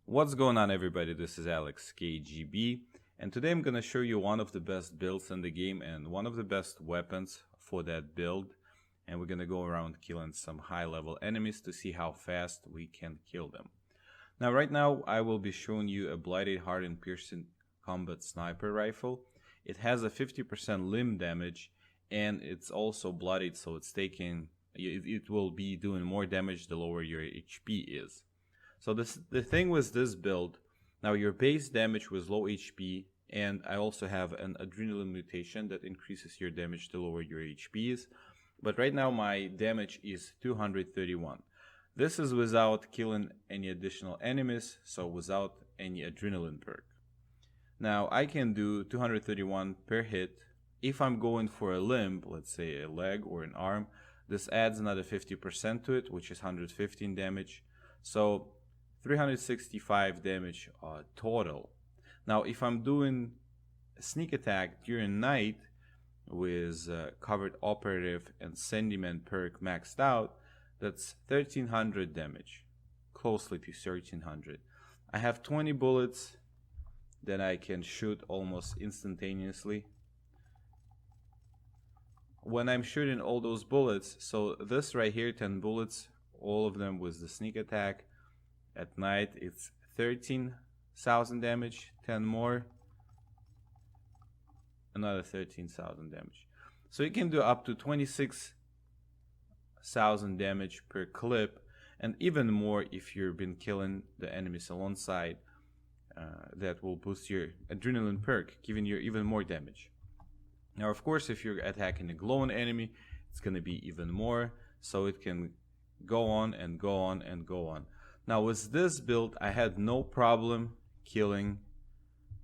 What's going on, everybody? This is Alex KGB, and today I'm gonna show you one of the best builds in the game and one of the best weapons for that build. And we're gonna go around killing some high level enemies to see how fast we can kill them. Now right now I will be showing you a Bloodied hard and piercing combat sniper rifle. It has a 50% limb damage and it's also bloodied, so it will be doing more damage the lower your HP is. So the thing with this build, now your base damage was low HP, and I also have an adrenaline mutation that increases your damage the lower your HP is. But right now my damage is 231. This is without killing any additional enemies, so without any adrenaline perk. Now I can do 231 per hit. If I'm going for a limb, let's say a leg or an arm, this adds another 50% to it, which is 115 damage. So 365 damage total. Now if I'm doing a sneak attack during night with covered operative and Sandyman perk maxed out, that's 1300 damage, closely to 1300. I have 20 bullets that I can shoot almost instantaneously. When I'm shooting all those bullets, so this right here, 10 bullets, all of them with the sneak attack. At night it's 13,000 damage, 10 more, another 13,000 damage. So you can do up to 26,000 damage per clip, and even more if you've been killing the enemies alongside. That will boost your adrenaline perk, giving you even more damage. Now of course if you're attacking a glowing enemy, it's gonna be even more, so it can go on and go on and go on. Now with this build I had no problem killing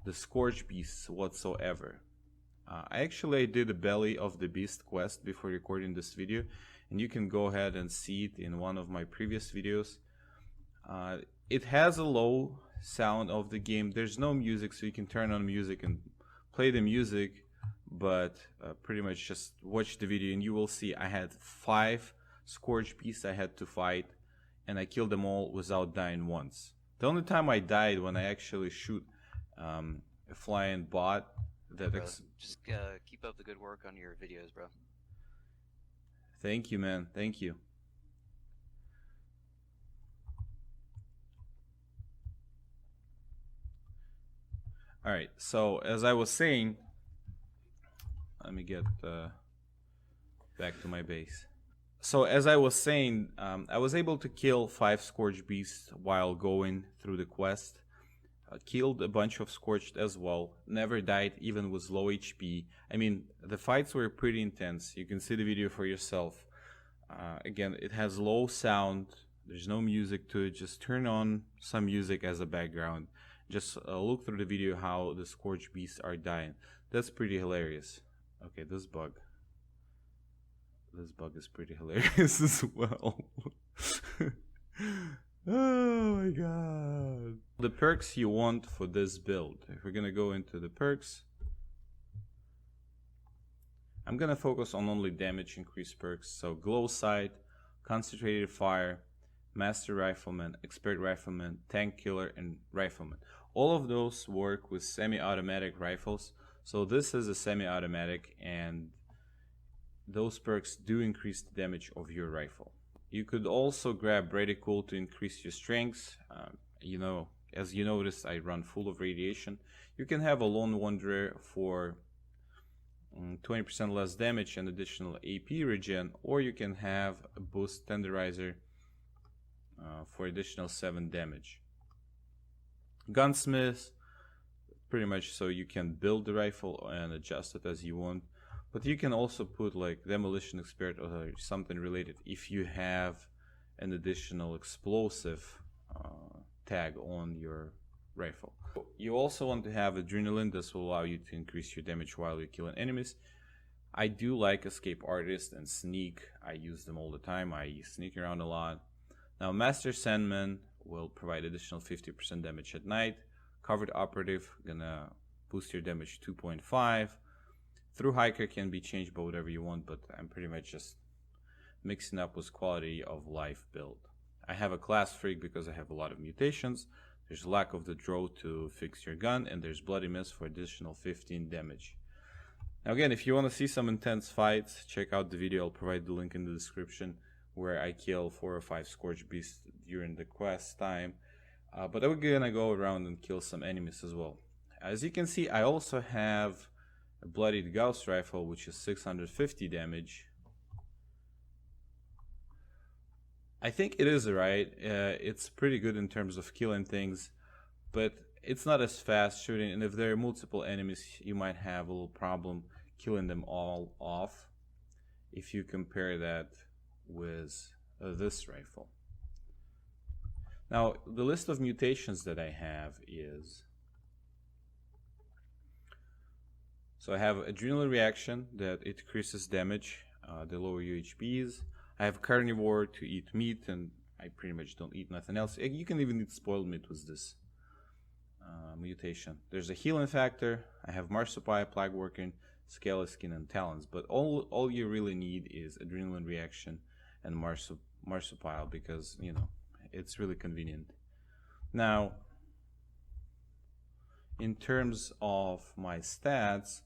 the Scorch Beasts whatsoever. I actually did a Belly of the Beast quest before recording this video, and you can go ahead and see it in one of my previous videos. It has a low sound of the game. There's no music, so you can turn on music and play the music, but pretty much just watch the video and you will see I had 5 Scorch Beasts I had to fight, and I killed them all without dying once. The only time I died when I actually shoot a flying bot. Just keep up the good work on your videos, bro. Thank you, man. Thank you. Alright, so as I was saying, let me get back to my base. So as I was saying, I was able to kill 5 Scorched Beasts while going through the quest. Killed a bunch of Scorched as well. Never died even with low HP. I mean, the fights were pretty intense. You can see the video for yourself. Again, it has low sound. There's no music to it. Just turn on some music as a background. Just look through the video how the Scorched Beasts are dying. That's pretty hilarious. Okay, this bug is pretty hilarious as well. Oh my god. The perks you want for this build. If we're gonna go into the perks, I'm gonna focus on only damage increase perks. So glow sight, concentrated fire, master rifleman, expert rifleman, tank killer, and rifleman. All of those work with semi-automatic rifles. So this is a semi-automatic, and those perks do increase the damage of your rifle. You could also grab Reticle to increase your strength. As you noticed, I run full of radiation. You can have a Lone Wanderer for 20% less damage and additional AP regen, or you can have a Boost Tenderizer for additional 7 damage. Gunsmith, pretty much so you can build the rifle and adjust it as you want. But you can also put like Demolition Expert or something related if you have an additional explosive tag on your rifle. You also want to have Adrenaline. This will allow you to increase your damage while you're killing enemies. I do like Escape Artist and Sneak. I use them all the time. I sneak around a lot. Now Master Sandman will provide additional 50% damage at night. Covered Operative, gonna boost your damage 2.5. Through Hiker can be changed by whatever you want, but I'm pretty much just mixing up with quality of life build. I have a class freak because I have a lot of mutations. There's lack of the draw to fix your gun, and there's bloody miss for additional 15 damage. Now again, if you want to see some intense fights, check out the video. I'll provide the link in the description where I kill 4 or 5 Scorch Beasts during the quest time. But I'm gonna go around and kill some enemies as well. As you can see, I also have a Bloodied Gauss rifle, which is 650 damage. I think it is right. It's pretty good in terms of killing things, but it's not as fast shooting, and if there are multiple enemies, you might have a little problem killing them all off if you compare that with this rifle. Now, the list of mutations that I have is... So I have Adrenal Reaction that it increases damage, the lower UHPs. I have Carnivore to eat meat, and I pretty much don't eat nothing else. You can even eat spoiled meat with this mutation. There's a healing factor. I have Marsupial, Plague Working, Scaly Skin, and Talons. But all you really need is Adrenaline Reaction and Marsupial, because, you know, it's really convenient. Now, in terms of my stats,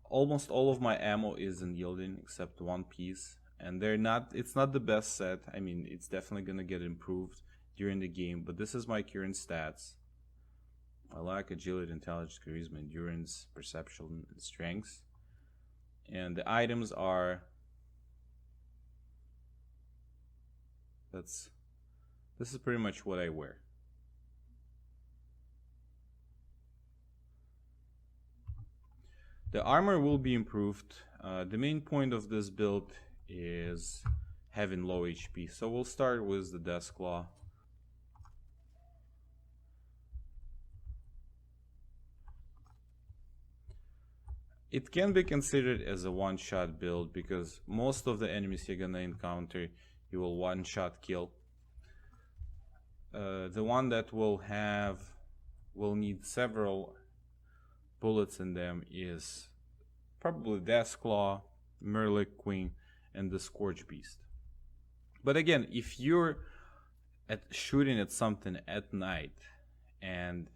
almost all of my ammo is Unyielding except one piece, and it's not the best set. I mean, it's definitely gonna get improved during the game, but this is my current stats. I lack Agility, Intelligence, Charisma, Endurance, Perception, and Strength. And the items are... This is pretty much what I wear. The armor will be improved. The main point of this build is having low HP. So we'll start with the Deathclaw. It can be considered as a one-shot build because most of the enemies you're gonna encounter you will one-shot kill. The one that will need several bullets in them is probably Deathclaw, Merlic Queen, and the Scorch Beast. But again, if you're shooting at something at night and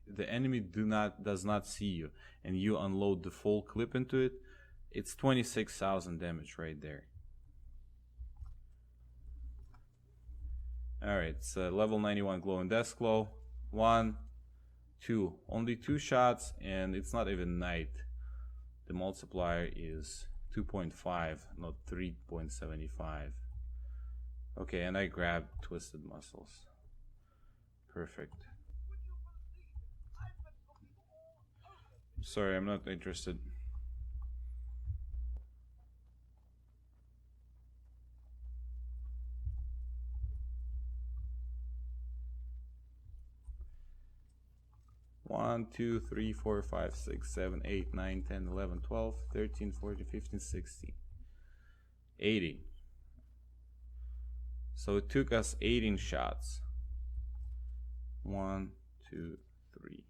the enemy does not see you and you unload the full clip into it, it's 26,000 damage right there. Alright, so level 91 Glowing Deathclaw. 1, 2. Only 2 shots, and it's not even night. The multiplier is 2.5, not 3.75. Okay, and I grabbed Twisted Muscles. Perfect. Sorry, I'm not interested. One, 2, 3, 4, 5, 6, 7, 8, 9, 10, 11, 12, 13, 14, 15, 16, 80. So it took us 18 shots. 1, 2, 3.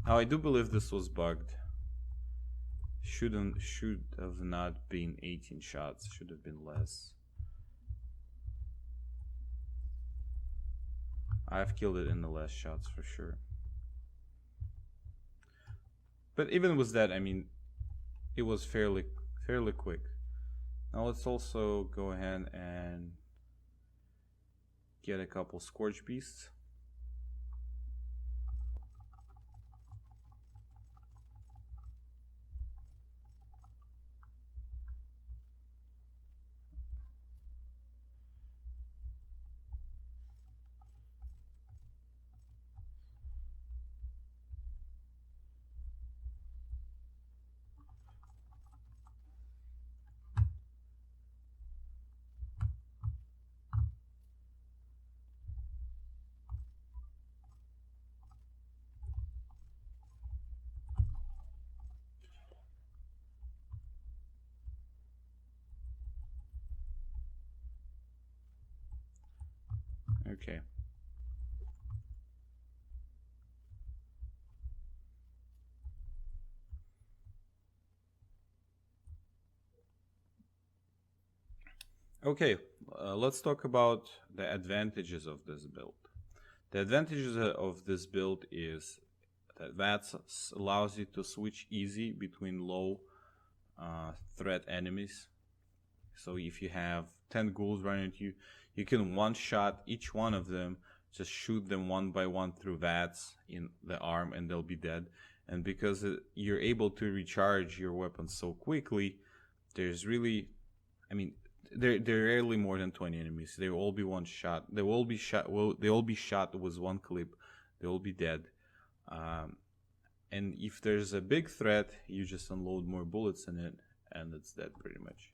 Now I do believe this was bugged. Should have not been 18 shots, should have been less. I've killed it in the less shots for sure. But even with that, I mean, it was fairly quick. Now let's also go ahead and get a couple Scorch Beasts. Okay. Okay, let's talk about the advantages of this build. The advantages of this build is that allows you to switch easy between low threat enemies. So if you have 10 ghouls running at you, you can one-shot each one of them, just shoot them one by one through VATS in the arm and they'll be dead. And because you're able to recharge your weapons so quickly, there's really, I mean, there are rarely more than 20 enemies. They will all be one shot. They will all be shot. They all be shot with one clip. They will be dead. And if there's a big threat, you just unload more bullets in it, and it's dead pretty much.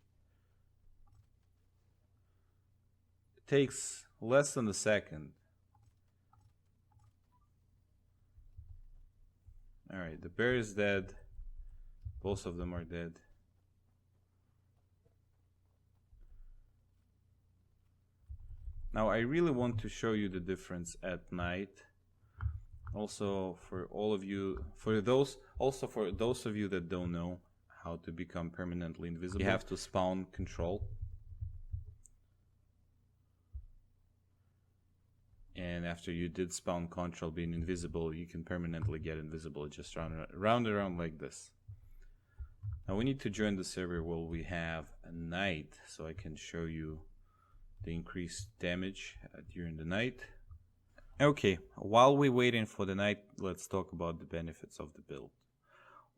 It takes less than a second. Alright, the bear is dead. Both of them are dead. Now I really want to show you the difference at night. Also for all of you, for those of you that don't know how to become permanently invisible, you have to spawn control. And after you did spawn control being invisible, you can permanently get invisible, just round around like this. Now we need to join the server where we have a night, so I can show you the increased damage during the night. Okay, while we're waiting for the night, let's talk about the benefits of the build.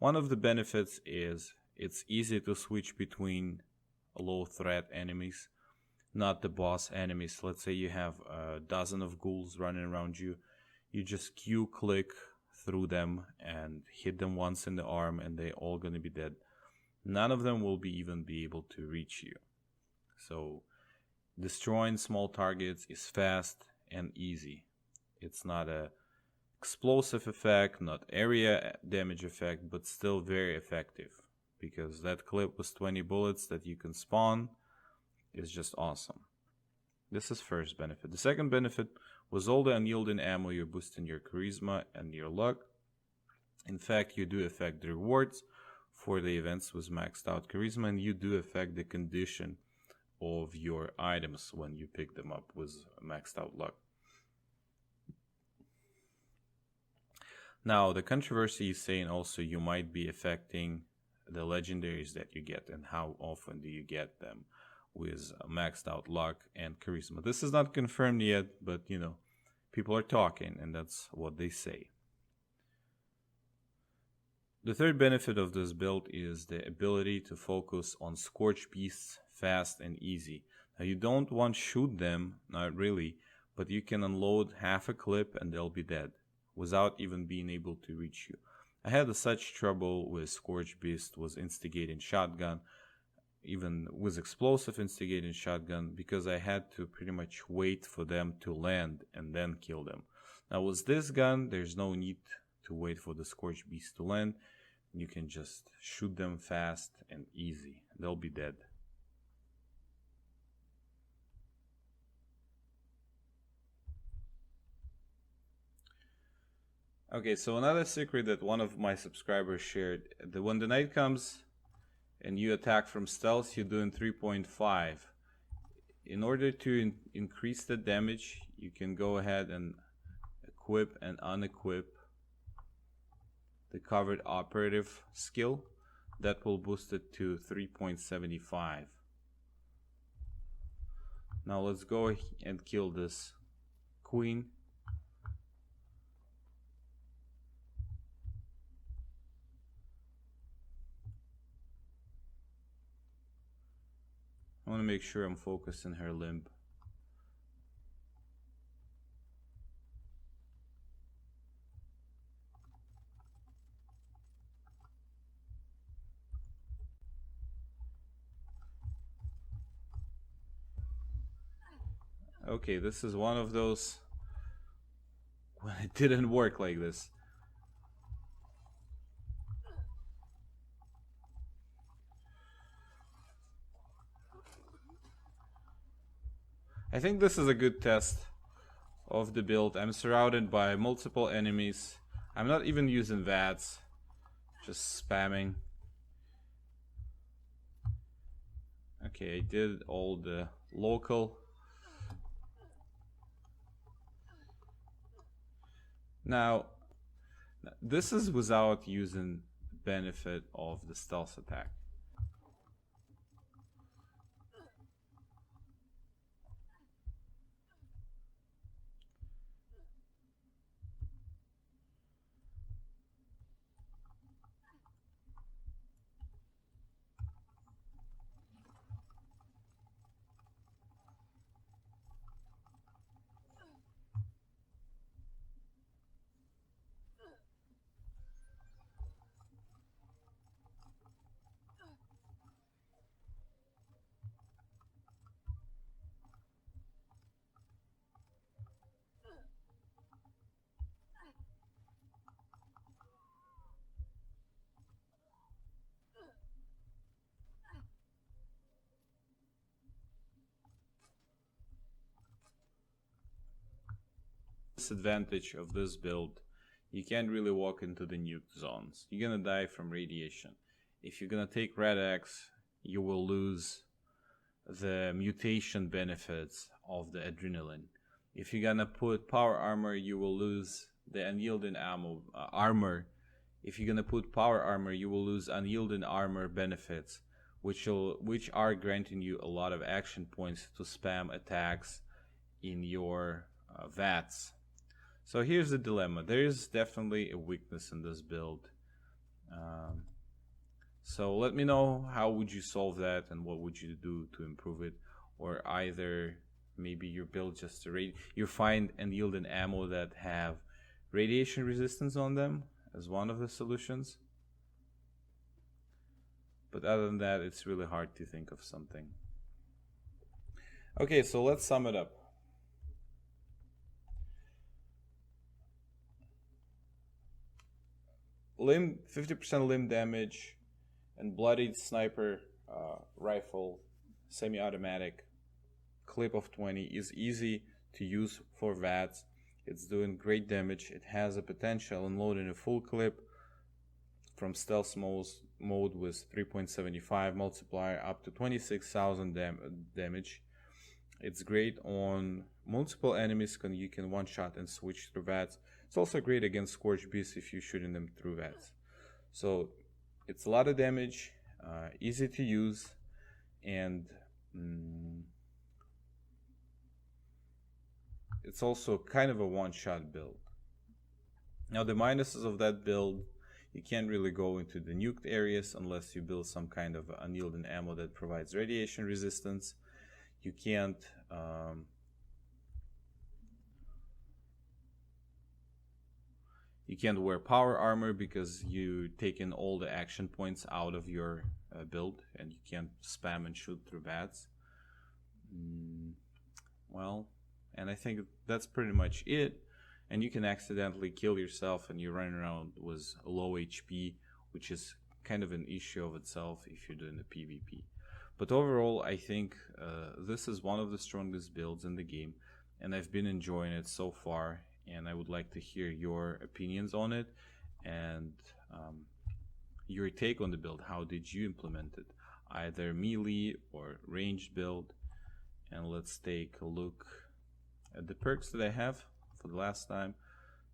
One of the benefits is it's easy to switch between low threat enemies, not the boss enemies. Let's say you have a dozen of ghouls running around you. You just Q click through them and hit them once in the arm and they're all gonna be dead. None of them will even be able to reach you. So destroying small targets is fast and easy. It's not a explosive effect, not area damage effect, but still very effective, because that clip with 20 bullets that you can spawn is just awesome. This is first benefit. The second benefit was all the unyielding ammo, you're boosting your charisma and your luck. In fact, you do affect the rewards for the events with maxed out charisma, and you do affect the condition of your items when you pick them up with maxed out luck. Now the controversy is saying also you might be affecting the legendaries that you get, and how often do you get them with maxed out luck and charisma. This is not confirmed yet, but you know, people are talking and that's what they say. The third benefit of this build is the ability to focus on scorch beasts fast and easy. Now you don't want to shoot them, not really, but you can unload half a clip and they'll be dead without even being able to reach you. I had such trouble with scorch beast with instigating shotgun, even with explosive instigating shotgun, because I had to pretty much wait for them to land and then kill them. Now with this gun, there's no need to wait for the scorch beast to land. You can just shoot them fast and easy. They'll be dead. Okay, so another secret that one of my subscribers shared, that when the night comes and you attack from stealth, you're doing 3.5. In order to increase the damage, you can go ahead and equip and unequip the covered operative skill. That will boost it to 3.75. Now let's go and kill this queen. I want to make sure I'm focusing her limb. Okay, this is one of those when it didn't work like this. I think this is a good test of the build. I'm surrounded by multiple enemies. I'm not even using VATS, just spamming. Okay, I did all the local. Now, this is without using the benefit of the stealth attack. Disadvantage of this build, you can't really walk into the nuked zones. You're gonna die from radiation. If you're gonna take Red X, you will lose the mutation benefits of the adrenaline. If you're gonna put power armor, you will lose the unyielding ammo armor. If you're gonna put power armor, you will lose unyielding armor benefits, which are granting you a lot of action points to spam attacks in your VATS. So here's the dilemma. There is definitely a weakness in this build. So let me know how would you solve that and what would you do to improve it, or either maybe your build just you find unyielding ammo that have radiation resistance on them as one of the solutions. But other than that, it's really hard to think of something. Okay, so let's sum it up. Limb, 50% limb damage, and Bloodied sniper rifle, semi-automatic, clip of 20 is easy to use for VATS. It's doing great damage. It has a potential unloading a full clip from stealth mode with 3.75 multiplier up to 26,000 damage. It's great on multiple enemies, you can one shot and switch through VATS. It's also great against Scorch Beasts if you're shooting them through VATS. So it's a lot of damage, easy to use, and it's also kind of a one-shot build. Now the minuses of that build, you can't really go into the nuked areas unless you build some kind of unyielding ammo that provides radiation resistance. You can't wear power armor because you taken all the action points out of your build, and you can't spam and shoot through bats. Well, and I think that's pretty much it. And you can accidentally kill yourself and you're running around with low HP, which is kind of an issue of itself if you're doing the PvP. But overall, I think this is one of the strongest builds in the game, and I've been enjoying it so far, and I would like to hear your opinions on it and your take on the build. How did you implement it? Either melee or ranged build. And let's take a look at the perks that I have for the last time.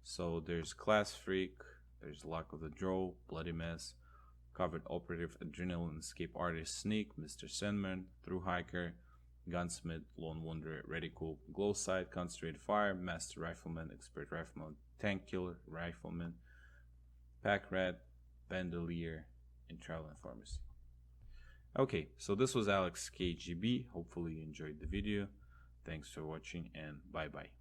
So there's Class Freak, there's Luck of the Draw, Bloody Mess, Covered Operative, Adrenaline, Escape Artist, Sneak, Mr. Sandman, Through Hiker, Gunsmith, Lone Wanderer, Radical, Glow Sight, Concentrated Fire, Master Rifleman, Expert Rifleman, Tank Killer, Rifleman, Pack Rat, Bandolier, and Traveling Pharmacy. Okay, so this was Alex KGB. Hopefully you enjoyed the video. Thanks for watching, and bye bye.